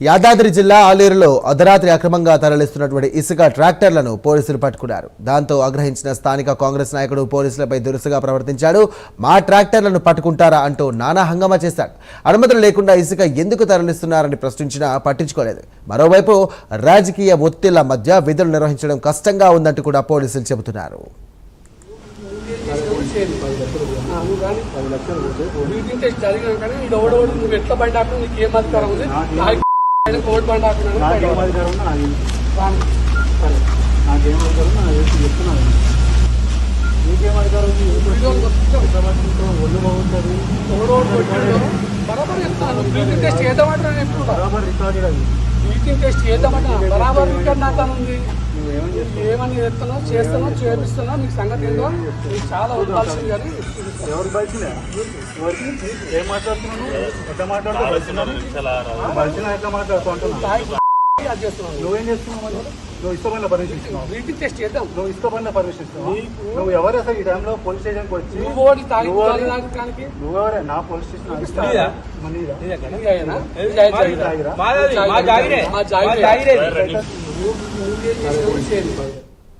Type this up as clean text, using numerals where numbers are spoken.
యాదాద్రి జిల్లా ఆలేరులో అర్ధరాత్రి అక్రమంగా తరలిస్తున్నటువంటి ఇసుక ట్రాక్టర్లను పోలీసులు పట్టుకున్నారు. దాంతో ఆగ్రహించిన స్థానిక కాంగ్రెస్ నాయకుడు పోలీసులపై దురుసుగా ప్రవర్తించాడు. మా ట్రాక్టర్లను పట్టుకుంటారా అంటూ నానా హంగామా చేశాడు. అనుమతులు లేకుండా ఇసుక ఎందుకు తరలిస్తున్నారని ప్రశ్నించినా పట్టించుకోలేదు. మరోవైపు రాజకీయ ఒత్తిళ్ల మధ్య విధులు నిర్వహించడం కష్టంగా ఉందంటూ కూడా పోలీసులు చెబుతున్నారు. ఏమని చెప్తానో చేస్తానో చేపిస్తానో నీకు సంగతి ఏంటో నీకు చాలా ఉండాల్సింది. కానీ ఎవరు బలిసిన ఏం మాట్లాడుతున్నాను, ఎట్లా మాట్లాడుతున్నాను, ఎట్లా మాట్లాడుకుంటున్నాను, నువ్వేం చేస్తున్నావు? నువ్వు ఇష్టమైన పర్మిషన్ ఇస్తున్నావు. రీటింగ్ టెస్ట్ చేద్దాం. నువ్వు ఇష్టమైన పర్మిషన్ ఇస్తున్నావు. నువ్వు ఎవరు అసలు ఈ టైంలో పోలీస్ స్టేషన్కి వచ్చి నువ్వెవరే? నా పోలీస్ స్టేషన్